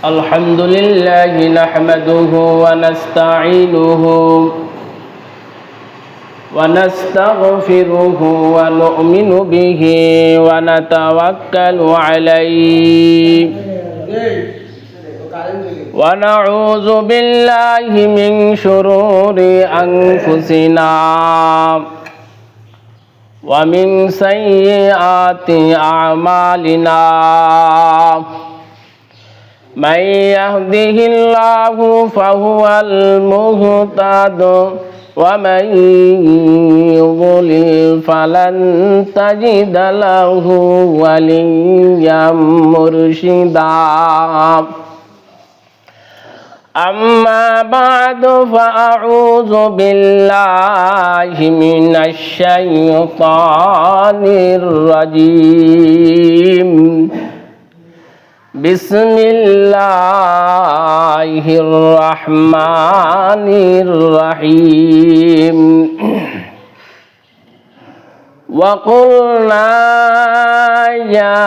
الحمد لله نحمده ونستعينه ونستغفره ونؤمن به ونتوكل عليه ونعوذ بالله من شرور أنفسنا ومن سيئات أعمالنا من يهده الله فهو المهتد ومن يضلل فلن تجد له وليا مرشدا أما بعد فأعوذ بالله من الشيطان الرجيم بسم الله الرحمن الرحيم وقلنا يا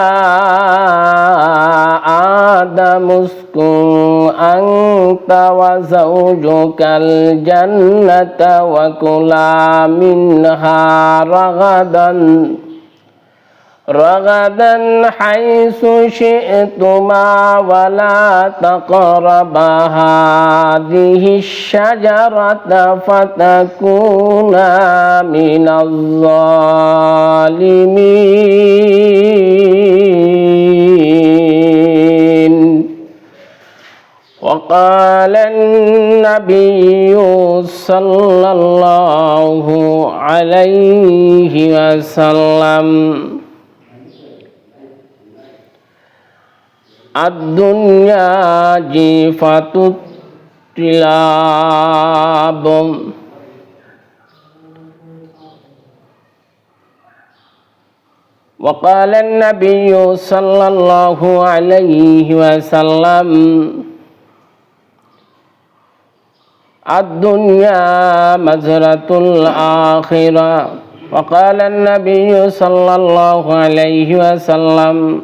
آدم اسكن أنت وزوجك الجنة وكلا منها رغدا حيث شئتما ولا تقربا هذه الشجرة فتكونا من الظالمين وقال النبي صلى الله عليه وسلم الدنيا جيفة الكلاب وقال النبي صلى الله عليه وسلم الدنيا مزرعة الآخرة وقال النبي صلى الله عليه وسلم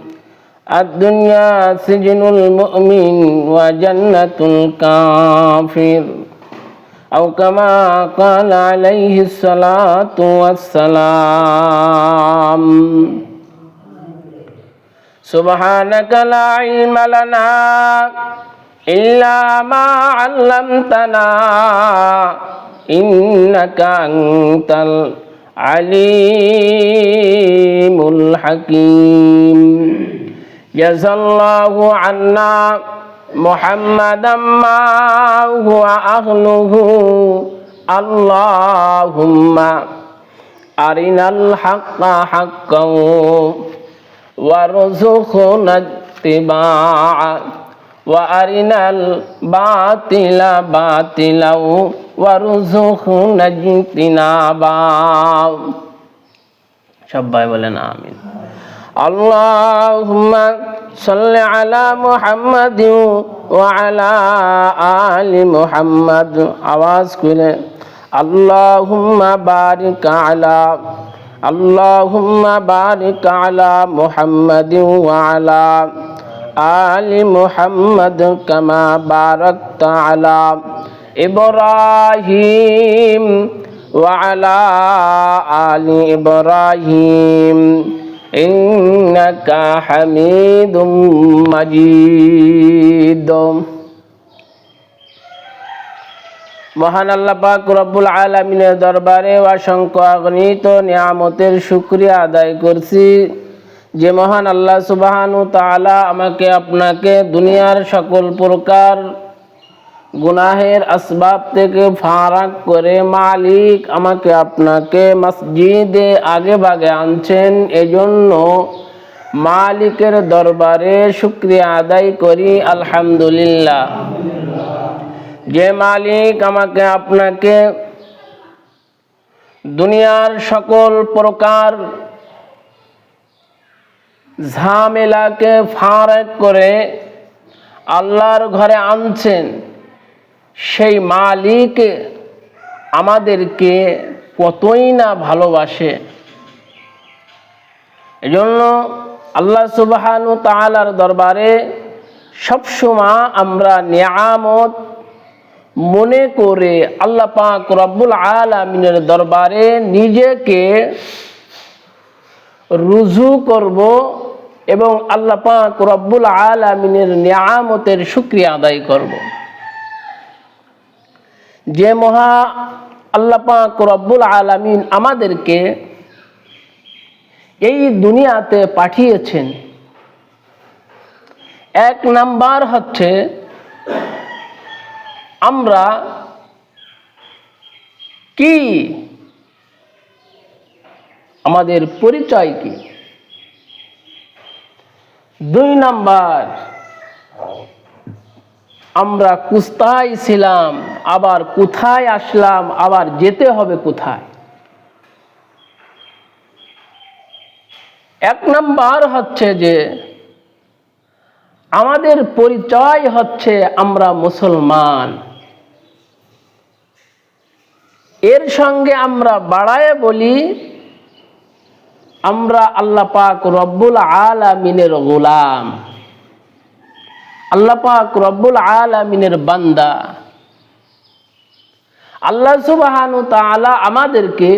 الدنيا سجن المؤمن وجنة الكافر أو كما قال عليه الصلاة والسلام سبحانك لا علم لنا إلا ما علمتنا إنك أنت العليم الحكيم جزا الله عنا محمدا ما هو أهله اللهم أرنا الحق حقا وارزقنا اتباعه وأرنا الباطل باطلا وارزقنا اجتنابا সবাই বলেন আমিন اللهم صل على محمد وعلى آل محمد आवाज করে اللهم بارك على محمد وعلى آل محمد كما باركت على إبراهيم وعلى آل إبراهيم إنك حميد مجيد মহান আল্লাহ পাক রব্বুল আলামিনের দরবারে অসংখ্য অগণিত নিয়ামতের শুকরিয়া আদায় করছি যে মহান আল্লাহ সুবহানাহু তাআলা আমাকে আপনাকে দুনিয়ার সকল প্রকার গুনাহের আসবাব থেকে ফারাক করে মালিক আমাকে আপনাকে মসজিদে আগে ভাগে আনছেন এজন্য মালিকের দরবারে শুকরিয়া আদায় করি আলহামদুলিল্লাহ যে মালিক আমাকে আপনাকে দুনিয়ার সকল প্রকার ঝামেলাকে ফারাক করে আল্লাহর ঘরে আনছেন সেই মালিক আমাদেরকে কতই না ভালোবাসে। এজন্য আল্লাহ সুবহানাহু তাআলার দরবারে সবসময় আমরা নিয়ামত মনে করে আল্লাহ পাক রব্বুল আলামিনের দরবারে নিজেকে রুজু করব এবং আল্লাহ পাক রব্বুল আলামিনের নিয়ামতের শুকরিয়া আদায় করব। যে মহা আল্লাহ পাক রব্বুল আলামিন আমাদেরকে এই দুনিয়াতে পাঠিয়েছেন, এক নাম্বার হচ্ছে আমরা কি, আমাদের পরিচয় কি। 2 নাম্বার, আমরা কোথায় ছিলাম, আবার কোথায় আসলাম, আবার যেতে হবে কোথায়। 1 নাম্বার হচ্ছে যে আমাদের পরিচয় হচ্ছে আমরা মুসলমান। এর সঙ্গে আমরা বাড়ায়ে বলি আমরা আল্লাহ পাক রব্বুল আলামিনের গোলাম, আল্লাহ পাক রব্বুল আলামিনের বান্দা। আল্লাহ সুবহানাহু ওয়া তাআলা আমাদেরকে,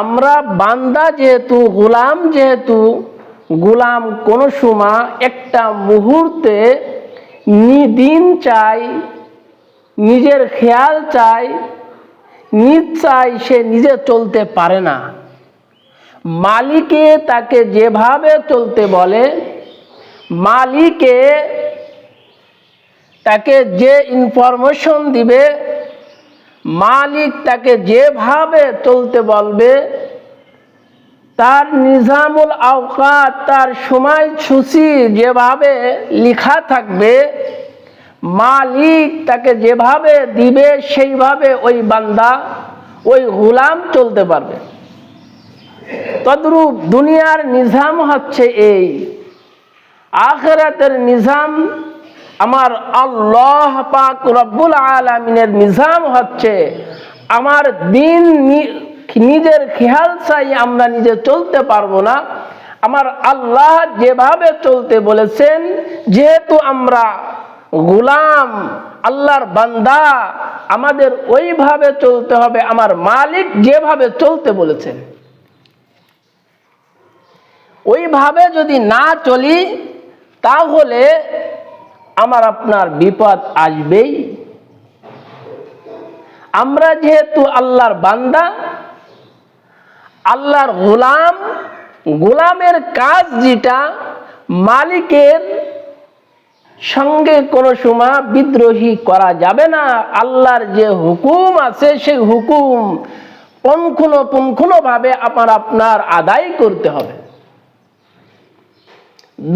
আমরা বান্দা যেহেতু, গোলাম যেহেতু, গোলাম কোন সময় একটা মুহূর্তে দিন চাই, নিজের খেয়াল চাই, নিজ চাই, সে নিজে চলতে পারে না। মালিকে তাকে যেভাবে চলতে বলে, মালিকে তাকে যে ইনফরমেশন দিবে, মালিক তাকে যেভাবে চলতে বলবে, তার নিজামুল আওকাত, তার সময়সূচি যেভাবে লেখা থাকবে, মালিক তাকে যেভাবে দিবে সেইভাবে ওই বান্দা, ওই গোলাম চলতে পারবে। তদ্রূপ দুনিয়ার নিজাম হচ্ছে এই, আখিরাতের নিজাম আমার আল্লাহ পাক রব্বুল আলামিনের নিজাম হচ্ছে আমার দিন নিজের খেয়াল চাই আমরা নিজে চলতে পারবো না। আমার আল্লাহ যেভাবে চলতে বলেছেন, যেহেতু আমরা গোলাম, আল্লাহর বান্দা, আমাদের ওইভাবে চলতে হবে আমার মালিক যেভাবে চলতে বলেছেন। ওইভাবে যদি না চলি তাহলে আমার আপনার বিপদ আসবেই। আমরা যেহেতু আল্লাহর বান্দা, আল্লাহর গোলাম, গোলামের কাজ যেটা, মালিকের সঙ্গে কোনো সময় বিদ্রোহী করা যাবে না। আল্লাহর যে হুকুম আছে সেই হুকুম পুঙ্খানুপুঙ্খভাবে আমার আপনার আদায় করতে হবে।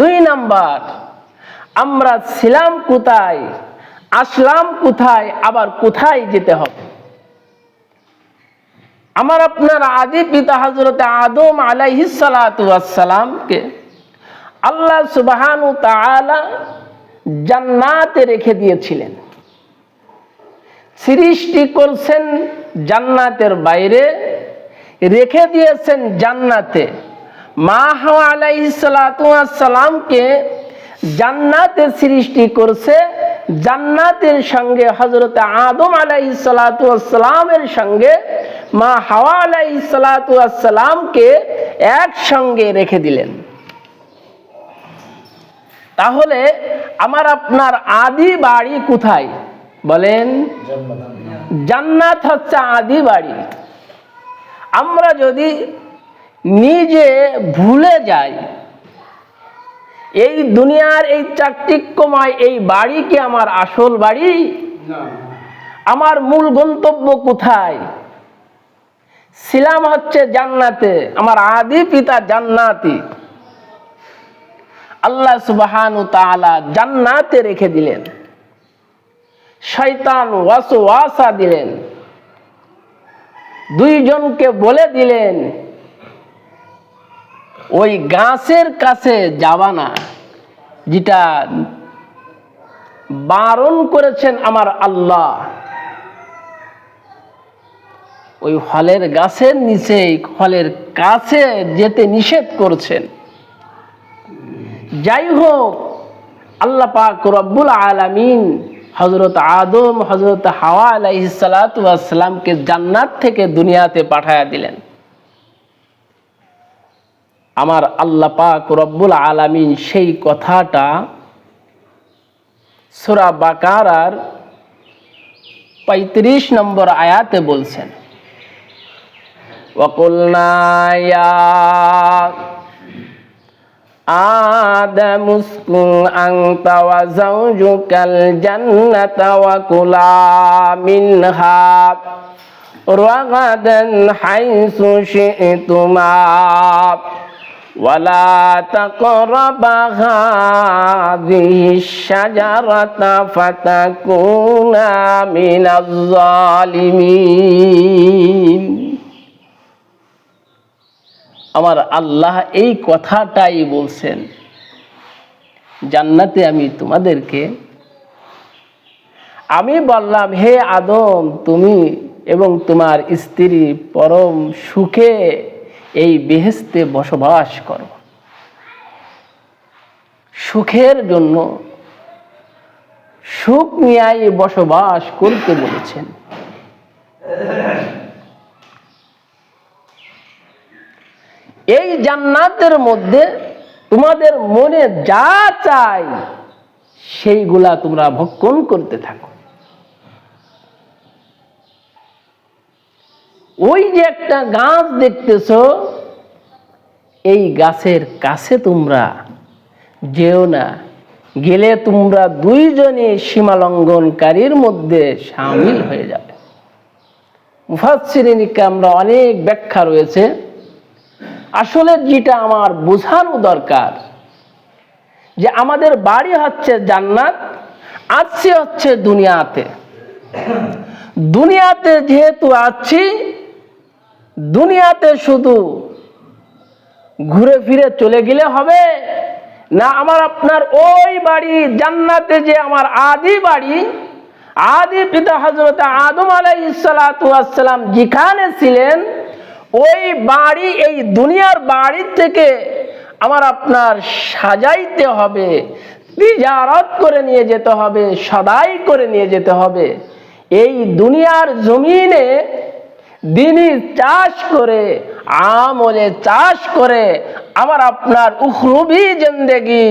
2 নাম্বার, আমরা ছিলাম কোথায়, আসলাম কোথায়, আবার কোথায় যেতে হবে। আমার আপনার আদি পিতা হযরত আদম আলাইহিস সালাতু ওয়াস সালামকে আল্লাহ সুবহানাহু ওয়া তাআলা জান্নাতে রেখে দিয়েছিলেন। সৃষ্টি করছেন জান্নাতের বাইরে, রেখে দিয়েছেন জান্নাতে। মা হাওয়া আলাইহিস সালাতু ওয়াস সালামকে জান্নাতে সৃষ্টি করছে, জান্নাতের সঙ্গে হযরত আদম আলাইহিস সালাতু ওয়াস সালামের সঙ্গে মা হাওয়া আলাইহিস সালাতু ওয়াস সালামকে একসঙ্গে রেখে দিলেন। তাহলে আমার আপনার আদি বাড়ি কোথায় বলেন? জান্নাত হচ্ছে আদি বাড়ি। আমরা যদি নিজে ভুলে যাই এই দুনিয়ার এই চাকচিক্যময় এই বাড়ি কি আমার আসল বাড়ি? আমার মূল গন্তব্য কোথায়? ছিলাম হচ্ছে জান্নাতে, আমার আদি পিতা জান্নাতি। আল্লাহ সুবহানাহু ওয়া তাআলা জান্নাতে রেখে দিলেন, শয়তান ওয়াসওয়াসা দিলেন, 2 জনকে বলে দিলেন ওই গাছের কাছে যাবা না, যেটা বারণ করেছেন আমার আল্লাহ। ওই ফলের গাছের নিচে, ফলের কাছে যেতে নিষেধ করছেন। যাই হোক, আল্লাহ পাক রব্বুল আলামিন হযরত আদম হযরত হাওয়া আলাইহিস সালাতু ওয়াস সালামকে জান্নাত থেকে দুনিয়াতে পাঠায়া দিলেন। আমার আল্লাহ পাক রব্বুল আলামিন সেই কথাটা সূরা বাকারার 35 নম্বর আয়াতে বলছেন, ওয়াকুলনা ইয়া আদম উসকুন আনতা ওয়া যাওজুকাল জান্নাতা ওয়া কুলা মিনহা রাগাদান হাইসু শি'তুমা ওয়ালা তাকরাবা হাযিহিশ শাজারাতা ফাতাকুনা মিনাজ জালিমিন। আমার আল্লাহ এই কথাটাই বলছেন, জান্নাতে আমি বললাম, হে আদম, তুমি এবং তোমার স্ত্রী পরম সুখে এই বেহেশতে বসবাস করো। সুখের জন্য সুখ নিয়ে বসবাস করতে বলেছেন। এই জান্নাতের মধ্যে তোমাদের মনে যা চাই সেইগুলা তোমরা ভক্ষণ করতে থাকো। ওই যে একটা গাছ দেখতেছো, এই গাছের কাছে তোমরা যেও না, গেলে তোমরা দুইজনে সীমালঙ্ঘনকারীর মধ্যে শামিল হয়ে যাবে। মুফাসসিরিন আমরা অনেক ব্যাখ্যা রয়েছে। আসলে যেটা আমার বোঝানো দরকার, যে আমাদের বাড়ি হচ্ছে জান্নাত, আছি হচ্ছে দুনিয়াতে। দুনিয়াতে যেহেতু আছি, দুনিয়াতে শুধু ঘুরে ফিরে চলে গেলে হবে না। আমার আপনার ওই বাড়ি জান্নাতে, যে আমার আদি বাড়ি, আদি পিতা হযরত আদম আলাইহিস সালাতু ওয়াস সালাম যেখানে ছিলেন, ওই বাড়ি এই দুনিয়ার বাড়ি থেকে আমার আপনার সাজাইতে হবে, তিজারত করে নিয়ে যেতে হবে, সদাই করে নিয়ে যেতে হবে। এই দুনিয়ার জমিনে দিনই চাষ করে, আমলে চাষ করে আমার আপনার উখরুবি জিন্দেগি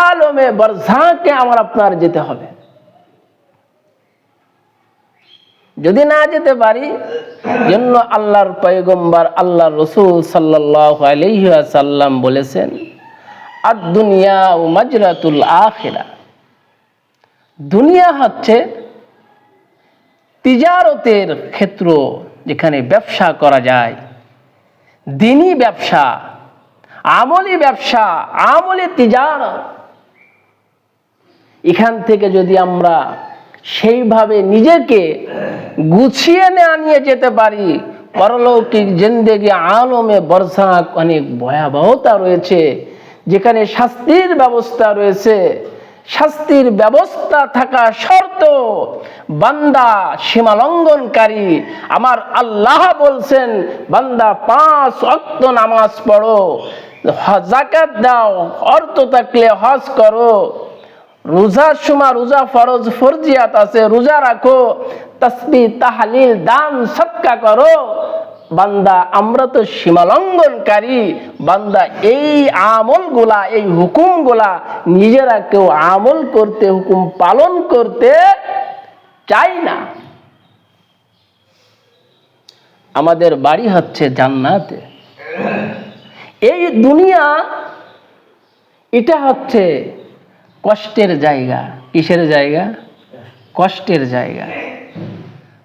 আলমে বরজাকে আমার আপনার যেতে হবে। যদি না যেতে পারি, জন্য আল্লাহর পয়গম্বর আল্লাহর রাসূল সাল্লাল্লাহু আলাইহি ওয়াসাল্লাম বলেছেন, আদ-দুনিয়া মাজরাতুল আখিরা। দুনিয়া হচ্ছে তিজারতের ক্ষেত্র, যেখানে ব্যবসা করা যায়, দিনী ব্যবসা, আমলি ব্যবসা, আমলি তিজারত। এখান থেকে যদি আমরা সেইভাবে নিজেকে গুছিয়ে নিয়ে যেতে পারি, পরলৌকিক জিন্দেগি আলমে বরজাক অনেক ভয়াবহতা রয়েছে, যেখানে শাস্তির ব্যবস্থা রয়েছে। শাস্তির ব্যবস্থা থাকা শর্ত বান্দা সীমালঙ্ঘনকারী, আমার আল্লাহ বলছেন, বান্দা 5 ওয়াক্ত নামাজ পড়ো, যাকাত দাও, অর্থ থাকলে হজ করো, রোজার সময় রোজা ফরজ ফরজিয়াত আছে, রোজা রাখো, তাসবিহ তাহলিল দান সদকা করো। বান্দা আমরা তো সীমালঙ্ঘনকারী। বান্দা এই আমলগুলা, এই হুকুমগুলা নিজেরা কেউ আমল করতে, হুকুম পালন করতে চাই না। আমাদের বাড়ি হচ্ছে জান্নাতে। এই দুনিয়া এটা হচ্ছে কষ্টের জায়গা। কিসের জায়গা? কষ্টের জায়গা।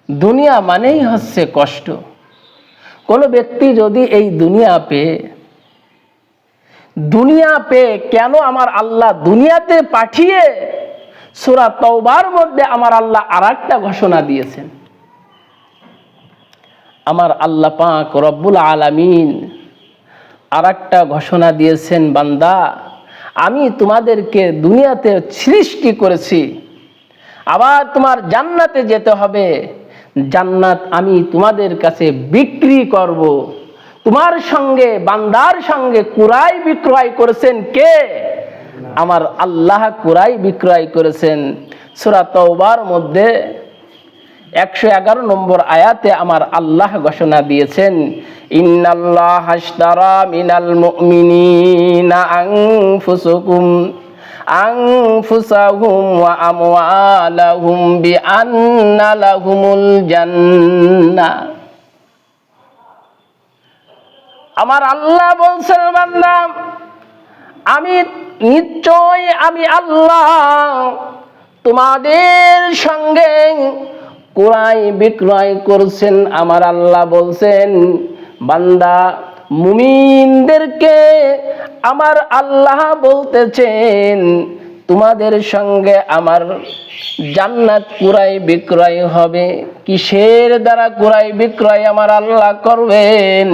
দুনিয়া মানেই হচ্ছে কষ্ট। কোন ব্যক্তি যদি এই দুনিয়া পেয়ে কেন আমার আল্লাহ দুনিয়াতে পাঠিয়ে সূরা তাওবার মধ্যে আমার আল্লাহ আরেকটা ঘোষণা দিয়েছেন। আমার আল্লাহ পাক রব্বুল আলামিন আরেকটা ঘোষণা দিয়েছেন, বান্দা আমি তোমাদেরকে দুনিয়াতে সৃষ্টি করেছি, আবার তোমার জান্নাতে যেতে হবে। জান্নাত আমি তোমাদের কাছে বিক্রি করব। তোমার সঙ্গে, বান্দার সঙ্গে ক্রয় বিক্রয় করেছেন কে? আমার আল্লাহ ক্রয় বিক্রয় করেছেন। সূরা তাওবার মধ্যে 111 নম্বর আয়াতে আমার আল্লাহ ঘোষণা দিয়েছেন, ইন্নাল্লাহা আশতারা মিনাল মুমিনিনা আনফুসাহুম ওয়া আমওয়ালাহুম বিআন্না লাহুমুল জান্নাহ। আমার আল্লাহ বলছেন, বান্দা আমি নিশ্চয় আমি আল্লাহ তোমাদের সঙ্গে ক্রয় বিক্রয় করছেন। আমার আল্লাহ বলছেন, বান্দা মুমিনদেরকে আমার আল্লাহ বলতেছেন, তোমাদের সঙ্গে আমার জান্নাত ক্রয় বিক্রয় হবে। কিসের দ্বারা ক্রয় বিক্রয় আমার আল্লাহ করবেন?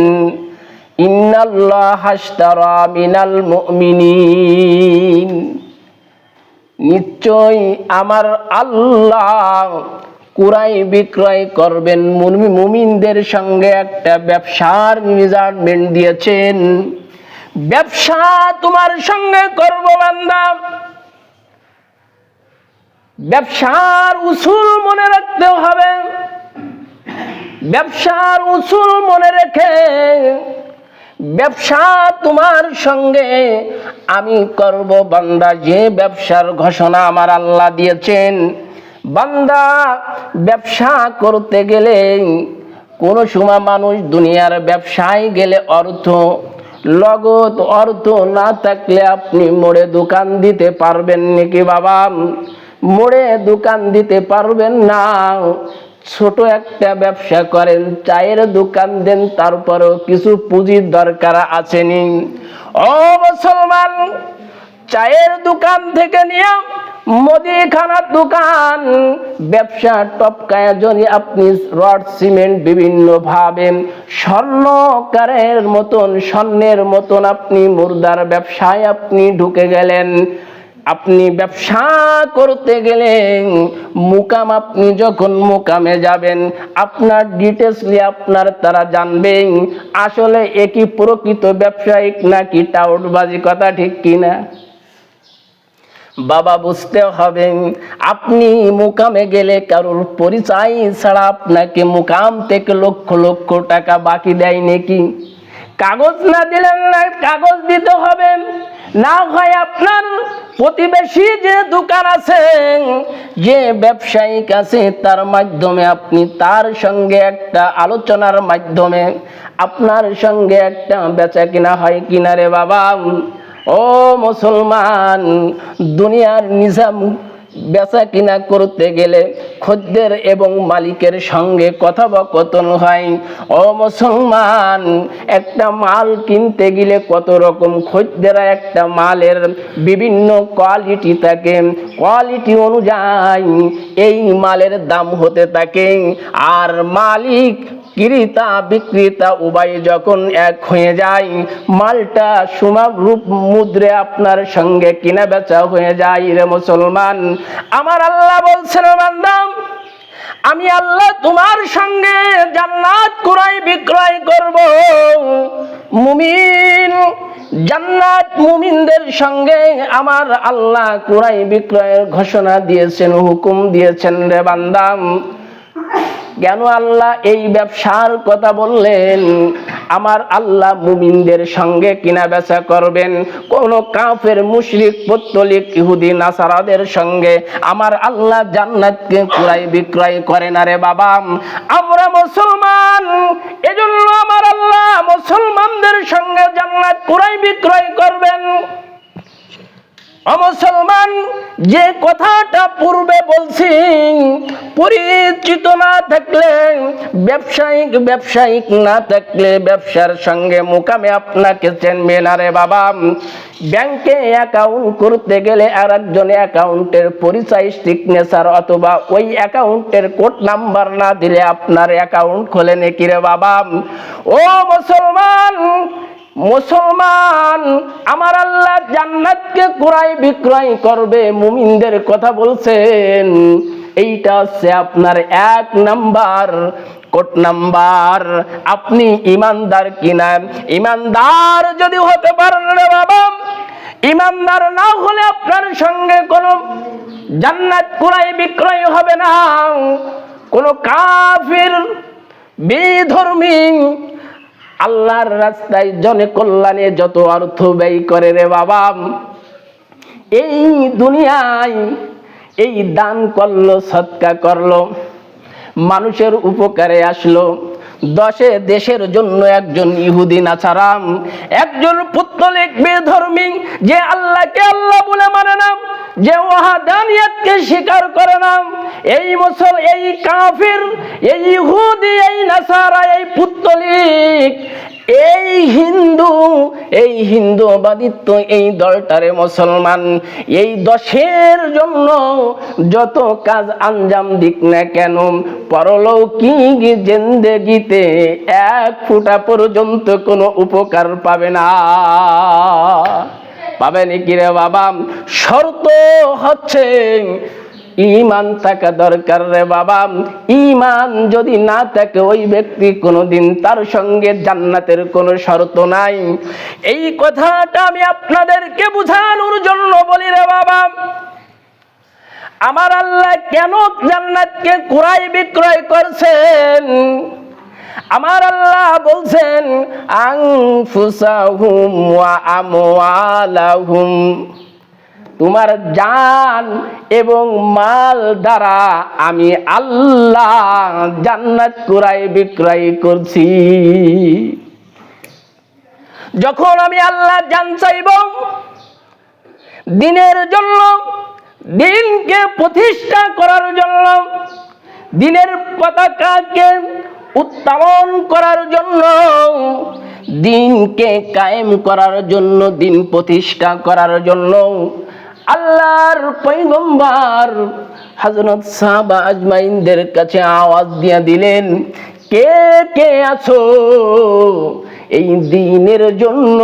ইন্নাল্লাহা আশতারা মিনাল মুমিনিন, নিশ্চয় আমার আল্লাহ ক্রয় বিক্রয় করবেন। মুমিনদের সঙ্গে একটা ব্যবসার মেজারমেন্ট দিয়েছেন। ব্যবসা তোমার সঙ্গে করব বান্দা, ব্যবসার উসুল মনে রাখতে হবে। ব্যবসার উসুল মনে রেখে ব্যবসা তোমার সঙ্গে আমি করব বান্দা। যে ব্যবসার ঘোষণা আমার আল্লাহ দিয়েছেন, বান্দা ব্যবসা করতে গেলে কোন সময় মানুষ দুনিয়ার ব্যবসায় গেলে অর্থ না থাকলে আপনি মোড়ে দোকান দিতে পারবেন নাকি বাবা? মোড়ে দোকান দিতে পারবেন না। ছোট একটা ব্যবসা করেন, চায়ের দোকান দেন, তারপরেও কিছু পুঁজির দরকার আছেনি। ও মুসলমান, চায়ের দোকান থেকে নিয়ে মুদিখানার দোকান ব্যবসা টপকায় যদি আপনি রড সিমেন্ট বিভিন্ন ভাবে স্বর্ণের মতন আপনি মুর্দার ব্যবসায় আপনি ঢুকে গেলেন। আপনি ব্যবসা করতে গেলেন মুকাম, আপনি যখন মুকামে যাবেন আপনার ডিটেইলসলি আপনার তারা জানবেন আসলে একই প্রকৃত ব্যবসায়িক নাকি টাউটবাজি। কথা ঠিক কিনা বাবা? বুঝতে হবে, আপনি মুকামে গেলে কারোর পরিচয় ছাড়া আপনাকে মুকাম থেকে লক্ষ লক্ষ টাকা বাকি দেয় নাকি? কাগজ না দিলেন না, কাগজ দিতে হবে। না হয় আপনার প্রতিবেশী যে দোকান আছে, যে ব্যবসায়িক আছে, তার মাধ্যমে আপনি তার সঙ্গে একটা আলোচনার মাধ্যমে আপনার সঙ্গে একটা বেচা কিনা হয় কিনা রে বাবা? ও মুসলমান, দুনিয়ার নিজাম বেচা কিনা করতে গেলে খদ্দের এবং মালিকের সঙ্গে কথোপকথন হয়। ও মুসলমান, একটা মাল কিনতে গেলে কত রকম খদ্দেরা একটা মালের বিভিন্ন কোয়ালিটি থাকে, কোয়ালিটি অনুযায়ী এই মালের দাম হতে থাকে। আর মালিক ক্রেতা বিক্রেতা উভয় যখন এক হয়ে যায়, মালটা সমারূপ মুদ্রে আপনার সঙ্গে কিনা বেচা হয়ে যায় রে মুসলমান। আমার আল্লাহ বলছেন, বান্দা আমি আল্লাহ তোমার সঙ্গে জান্নাত ক্রয় বিক্রয় করব। মুমিন জান্নাত মুমিনদের সঙ্গে আমার আল্লাহ ক্রয় বিক্রয়ের ঘোষণা দিয়েছেন, হুকুম দিয়েছেন রে বান্দা। কেন আল্লাহ এই ব্যবসার কথা বললেন? আমার আল্লাহ মুমিনদের সঙ্গে কিনা বেচা করবেন। কোন কাফের মুশরিক পত্তলিক ইহুদি নাসারাদের সঙ্গে আমার আল্লাহ জান্নাতকে ক্রয় বিক্রয় করে না রে বাবা। আমরা মুসলমান, এজন্য আমার আল্লাহ মুসলমানদের সঙ্গে জান্নাত ক্রয় বিক্রয় করবেন। মুসলমান, যে কথাটা পূর্বে বলছি, পরিচিত না থাকলে ব্যবসায়িক না থাকলে ব্যবসার সঙ্গে মুকামে আপনাকে চেনবে না রে বাবা। ব্যাংকে অ্যাকাউন্ট করতে গেলে আর একজনের অ্যাকাউন্টের পরিচয় সিগনেচার অথবা ওই অ্যাকাউন্টের কোড নাম্বার না দিলে আপনার অ্যাকাউন্ট খোলে নাকি রে বাবা? ও মুসলমান, আমার আল্লাহ জান্নাতকে ক্রয় বিক্রয় করবে, মুমিনদের কথা বলছেন। এইটা হচ্ছে আপনার 1 নাম্বার কোড নাম্বার। আপনি ইমানদার কিনা? ইমানদার যদি হতে পারেন রে বাবা, ইমানদার না হলে আপনার সঙ্গে কোনো জান্নাত ক্রয় বিক্রয় হবে না। কোন কাফির বিধর্মী আল্লাহর রাস্তায় জনকল্যাণে যত অর্থ ব্যয় করে রে বাবা, এই দুনিয়ায় এই দান করলো, সদকা করলো, মানুষের উপকারে আসলো, 10 দেশের জন্য একজন ইহুদি নাছারাম, একজন পুত্তলিক বেধর্মী যে আল্লাহকে আল্লাহ বলে মানে না, যে ওয়াহদানিয়াতকে স্বীকার করে না, এই এই কাফির, এই ইহুদি, এই নাসারা, এই পুত্তলিক, এই হিন্দুবাদিত্ব, এই দলটারে মুসলমান, এই 10 জন্য যত কাজ আঞ্জাম দিক না কেন, পরলৌকিক জিন্দেগিতে 1 ফোঁটা পর্যন্ত কোনো উপকার পাবে না। পাবে নাকি রে বাবা? শর্ত হচ্ছে ঈমান থাকা দরকার রে বাবা। ঈমান যদি না থাকে ওই ব্যক্তি কোনোদিন, তার সঙ্গে জান্নাতের কোনো শর্ত নাই। এই কথাটা আমি আপনাদেরকে বোঝানোর জন্য বলি রে বাবা। আমার আল্লাহ কেন জান্নাতকে ক্রয় বিক্রয় করছেন? আমার আল্লাহ বলছেন আনফুসাহুম ওয়া আমওয়ালাহুম, তোমার জান এবং মাল দ্বারা আমি আল্লাহ জান্নাত ক্রয় বিক্রয় করছি। যখন আমি আল্লাহ জান চাইব দিনের জন্য, দিনকে প্রতিষ্ঠা করার জন্য, দিনের পতাকাকে উত্তোলন করার জন্য, দিনকে কায়েম করার জন্য, দিন প্রতিষ্ঠা করার জন্য আল্লাহর পয়গম্বর হযরত সাহাবা আজমাইনদের কাছে আওয়াজ দিয়ে দিলেন, কে কে আছো এই দিনের জন্য?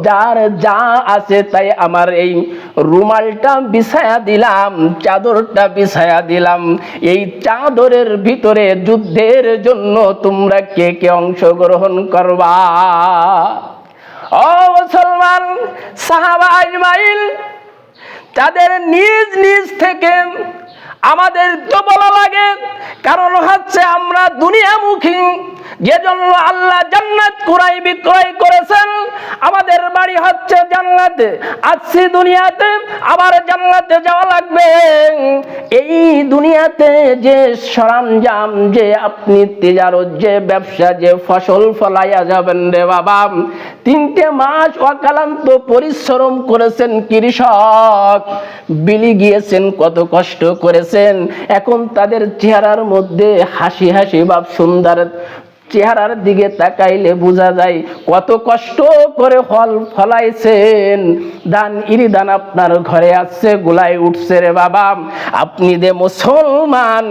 যার যা আছে তাই আমার এই রুমালটা বিছায়া দিলাম, চাদরটা বিছায়া দিলাম, এই চাদরের ভিতরে যুদ্ধের জন্য তোমরা কে কে অংশগ্রহণ করবা? ও মুসলমান, সাহাবা আজমাইন তাদের নিজ নিজ থেকে আমাদের তো বলা লাগে, কারণ হচ্ছে আমরা দুনিয়ামুখী, যে জন্য আল্লাহ জান্নাত ক্রয় বিক্রয় করেছেন। আমাদের বাড়ি হচ্ছে জান্নাতে, আসছি দুনিয়াতে, আবার জান্নাতে যাওয়া লাগবে। এই দুনিয়াতে যে সরঞ্জাম, যে আপনি তিজারত, যে ব্যবসা, যে ফসল ফলাইয়া যাবেন রে বাবা, 3টে মাস অক্লান্ত পরিশ্রম করেছেন কৃষক, বিলি গিয়েছেন, কত কষ্ট করেছেন। এখন তাদের চেহারার মধ্যে হাসি হাসি ভাব, সুন্দর চেহারার দিকে তাকাইলে বোঝা যায় কত কষ্ট করে ফল ফলাইছেন। দান ইরিদান আপনার ঘরে আসছে, গোলায় উঠছে রে বাবা। আপনি যে মুসলমান,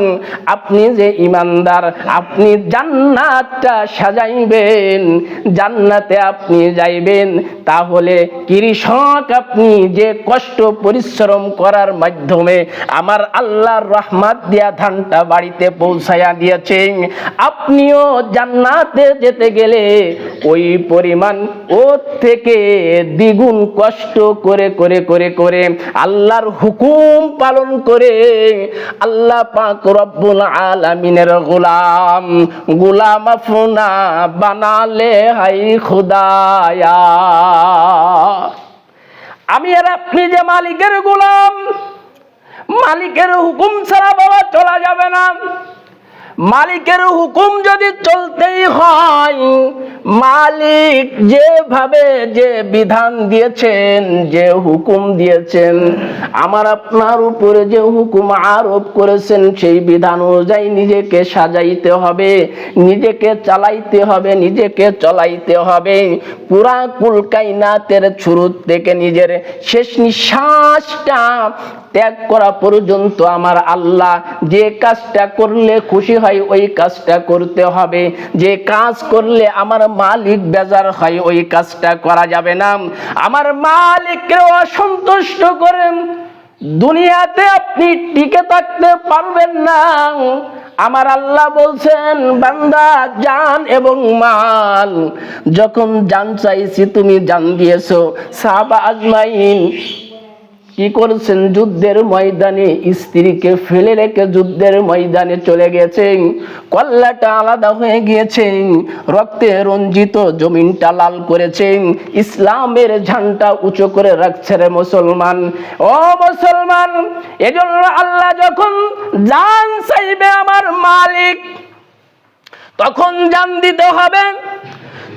আপনি যে ইমানদার, আপনি জান্নাতটা সাজাইবেন, জান্নাতে আপনি যাইবেন। তাহলে কৃষক আপনি যে কষ্ট পরিশ্রম করার মাধ্যমে আমার আল্লাহর রহমত দিয়া ধানটা বাড়িতে পৌঁছায়া দিয়েছেন, আপনিও জান্নাতে যেতে গেলে ওই পরিমাণ ওর থেকে দ্বিগুণ কষ্ট করে করে করে করে আল্লাহর হুকুম পালন করে আল্লাহ পাক রব্বুল আলামিনের গোলাম আপনা বানালে হাই খুদায়া। আমি আর আপনি যে মালিকের গোলাম, মালিকের হুকুম ছাড়া বাবা চলা যাবে না। মালিকের হুকুম যদি চলতেই হয়, মালিক যেভাবে যে বিধান দিয়েছেন, যে হুকুম দিয়েছেন, আমার আপনার উপরে যে হুকুম আরোপ করেছেন, সেই বিধান অনুযায়ী নিজেকে সাজাইতে হবে, নিজেকে চালাইতে হবে, নিজেকে চলাইতে হবে। পুরা কুল কায়নাতের শুরু থেকে নিজের শেষ নিঃশ্বাসটা ত্যাগ করা পর্যন্ত আমার আল্লাহ যে কাজটা করলে খুশি হয় ওই কাজটা করতে হবে, যে কাজ করলে আমার মালিক বেজার হয় ওই কাজটা করা যাবে না। আমার মালিককে অসন্তুষ্ট করেন দুনিয়াতে আপনি টিকে থাকতে পারবেন না। আমার আল্লাহ বলছেন, বান্দা জান এবং মাল, যখন জান চাইছি তুমি জান দিয়েছো। সাহাবা আজমাইন কি করছেন? যুদ্ধের ময়দানে স্ত্রীকে ফেলে রেখে যুদ্ধের ময়দানে চলে গেছেন, কল্লাটা আলাদা হয়ে গিয়েছে, রক্তে রঞ্জিত জমিনটা লাল করেছেন, ইসলামের ঝান্ডা উঁচু করে রাখছে রে মুসলমান। ও মুসলমান, এজন্য আল্লাহ যখন জান চাইবে আমার মালিক, তখন জান দিতে হবে।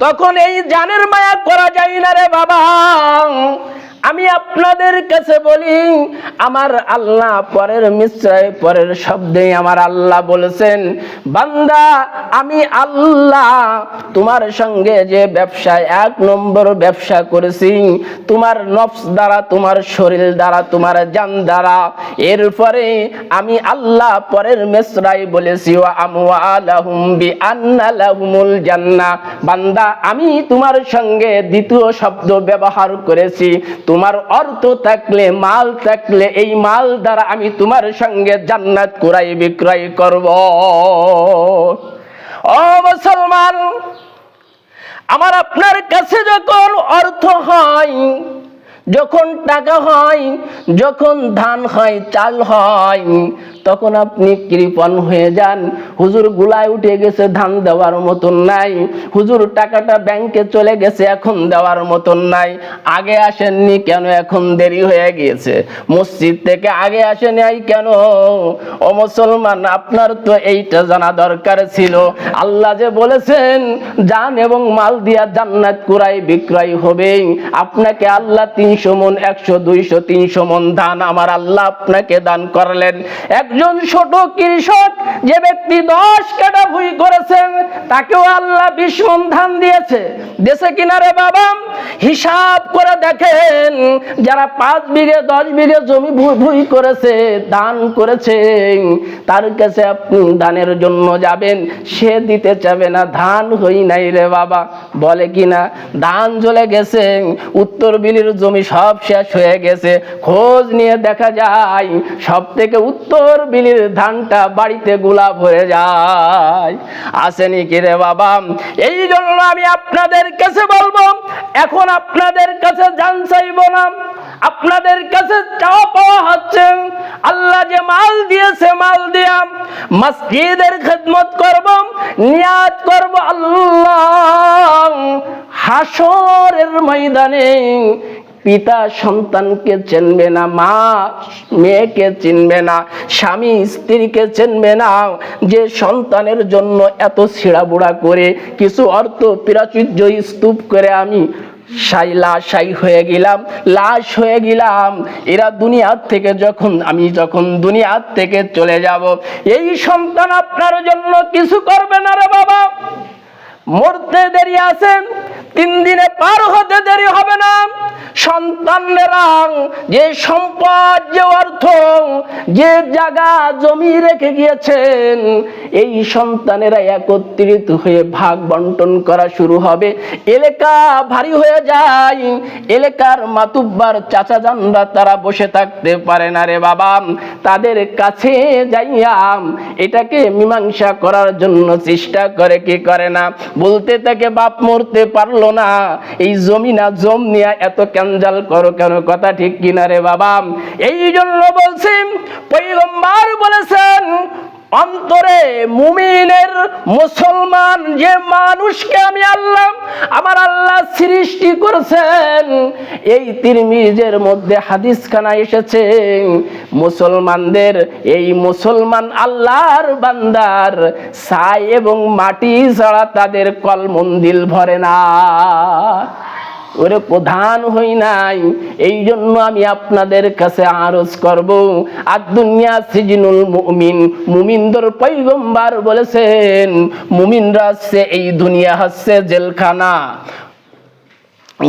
তখন এই জানের মায়া করা যায় না রে বাবা। আমি আপনাদের কাছে বলি, আমার আল্লাহ পরের মিশ্রায় পরের শব্দে আমার আল্লাহ বলেছেন, বান্দা আমি আল্লাহ তোমার সঙ্গে যে ব্যবসায় 1 নম্বর ব্যবসা করেছি, তোমার নফস দ্বারা, তোমার শরীর দ্বারা, তোমার জান দ্বারা, এরপরে আমি আল্লাহ পরের মিশ্রায় বলেছি ওয়া আমওয়ালাহুম বিআন্না লাহুমুল জান্নাহ। বান্দা আমি তোমার সঙ্গে দ্বিতীয় শব্দ ব্যবহার করেছি, তোমার অর্থ থাকলে, মাল থাকলে, এই মাল দ্বারা আমি তোমার সঙ্গে জান্নাত ক্রয় বিক্রয় করব। ও মুসলমান, আমার আপনার কাছে যখন অর্থ হয়, যখন টাকা হয়, যখন ধান হয়, চাল হয়, তখন আপনি কৃপণ হয়ে যান। হুজুর গুলায় উঠে গেছে, ধান দেওয়ার মতন নাই। হুজুর টাকাটা ব্যাংকে চলে গেছে, এখন দেওয়ার মতন নাই। আগে আসেননি কেন? এখন দেরি হয়ে গিয়েছে। মসজিদ থেকে আগে আসেনি কেন? ও মুসলমান, আপনার তো এইটা জানা দরকার ছিল। আল্লাহ যে বলেছেন জান এবং মাল দিয়া জান্নাত ক্রয় বিক্রয় হবে, আপনাকে আল্লাহ 300 মণ, 100, 200, 300 মণ ধান আমার আল্লাহ আপনাকে দান করলেন। একজন ছোট কৃষক যে ব্যক্তি 10 কাঠা ভুঁই করেছেন, তাকেও আল্লাহ 20 মণ ধান দিয়েছে। দেশে কিনারে বাবা হিসাব করে দেখেন, যারা 5 বিঘে 10 বিঘে জমি ভুঁই করেছে, দান করেছে, তার কাছে আপনি দানের জন্য যাবেন, সে দিতে চাবে না। ধান হই নাই রে বাবা, বলে কিনা? ধান চলে গেছে, উত্তর বিলির জমি সব শেষ হয়ে গেছে। খোঁজ নিয়ে দেখা যায় সব থেকে উত্তর বিলির ধানটা বাড়িতে গোলাপ হয়ে যায়। আসেনি কি রে বাবা? এই জন্য আমি আপনাদের কাছে বলবো, এখন আপনাদের কাছে জান চাইব না, আপনাদের কাছে চাওয়া পাওয়া হচ্ছে আল্লাহ যে মাল দিয়েছে, মাল দিয়া মসজিদের খেদমত করব, নিয়াত করব আল্লাহ হাসরের ময়দানে পিতা সন্তানকে চিনবে না, মা মেয়েকে চিনবে না, স্বামী স্ত্রীকে চিনবে না। যে সন্তানের জন্য এত ছিঁড়াবুড়া করে কিছু অর্থ প্রাচুর্য স্তূপ করে আমি লাশ হয়ে গেলাম, লাশ হয়ে গেলাম, এরা দুনিয়ার থেকে আমি যখন দুনিয়ার থেকে চলে যাব, এই সন্তান আপনার জন্য কিছু করবে না রে বাবা। মরতে দেরি আছে, 3 দিনে পার হতে দেরি হবে না। সন্তানেরা যে সম্পদ, যে অর্থ, যে জায়গা জমি রেখে গিয়েছেন, এই সন্তানেরা একত্রিত হয়ে ভাগ বন্টন করা শুরু হবে। এলাকা ভারী হয়ে যায়, এলাকার মাতুব্বার চাচা জানরা তারা বসে থাকতে পারে না রে বাবা। তাদের কাছে যাইয়া এটাকে মীমাংসা করার জন্য চেষ্টা করে কি করে না, বলতে থাকে বাপ মরতে পারলো না, এই জমি না জম নিয়ে এত ক্যাঞ্জাল করো কেন? কথা ঠিক কিনা রে বাবা? এই জন্য বলছি, পয়গম্বর বলেছেন অন্তরে মুমিনের, মুসলমান যে মানুষকে আমার আল্লাহ সৃষ্টি করেছেন, এই তিরমিজের মধ্যে হাদিসখানা এসেছে, মুসলমানদের, এই মুসলমান আল্লাহর বান্দার ছাই এবং মাটি ছাড়া তাদের কলমন্দিল ভরে না। ওরে প্রধান হই নাই। এই জন্য আমি আপনাদের কাছে আরজ করব, আর দুনিয়া সিজনুল মুমিন, মুমিনদের পয়গম্বর বলেছেন মুমিনরা হচ্ছে এই দুনিয়া হচ্ছে জেলখানা,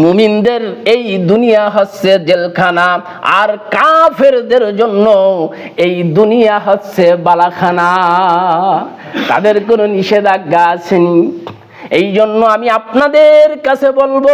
মুমিনদের এই দুনিয়া হচ্ছে জেলখানা, আর কাফেরদের জন্য এই দুনিয়া হচ্ছে বালাখানা। তাদের কোনো নিষেধাজ্ঞা আসেনি। এই জন্য আমি আপনাদের কাছে বলবো,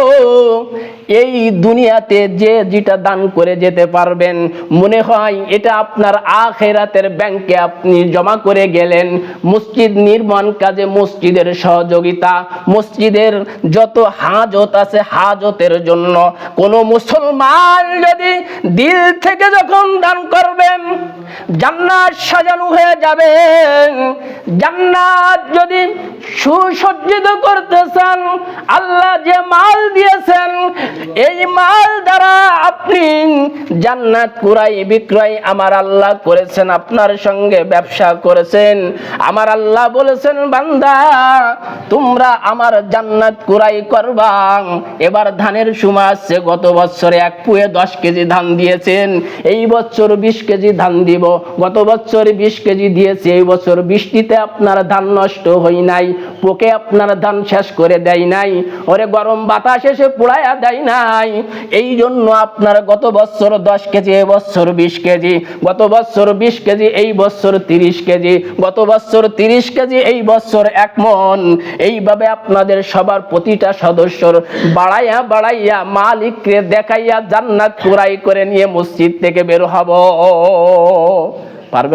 এই দুনিয়াতে যে যেটা দান করে যেতে পারবেন, মনে হয় এটা আপনার আখিরাতের ব্যাংকে আপনি জমা করে গেলেন। মসজিদ নির্মাণ কাজে মসজিদের সহযোগিতা, মসজিদের যত হাজত আছে হাজতের জন্য কোন মুসলমান যদি দিল থেকে যখন দান করবেন, জান্নাত সাজানো হয়ে যাবে। জান্নাত যদি সুসজ্জিত করতে চান, আল্লাহ যে মাল দিয়েছেন এই মাল দ্বারা আপনি জান্নাত ক্রয় বিক্রয় আমার আল্লাহ করেছেন, আপনার সঙ্গে ব্যবসা করেছেন। আমার আল্লাহ বলেছেন, বান্দা তোমরা আমার জান্নাত ক্রয় করবা। এবার ধানের সময় আসছে, গত বছরে 1 পুয়ে 10 কেজি ধান দিয়েছেন, এই বছর 20 কেজি ধান দিব। গত বছর 20 কেজি দিয়েছে, এই বছর বৃষ্টিতে আপনার ধান নষ্ট হয় নাই, পোকে আপনার ধান শেষ করে দেয় নাই, ওরে গরম বাতাস এসে পোড়ায়া দেয় নাই। এই জন্য আপনার গত বছর 10 কেজি, এই বছর 20 কেজি, গত বছর 20 কেজি, এই বছর 30 কেজি, গত বছর 30 কেজি, এই বছর 1 মণ। এইভাবে আপনাদের সবার প্রতিটা সদস্যর বাড়াইয়া বাড়াইয়া মালিককে দেখাইয়া জান্নাত ক্রয় করে নিয়ে মসজিদ থেকে বের হব। পারবে?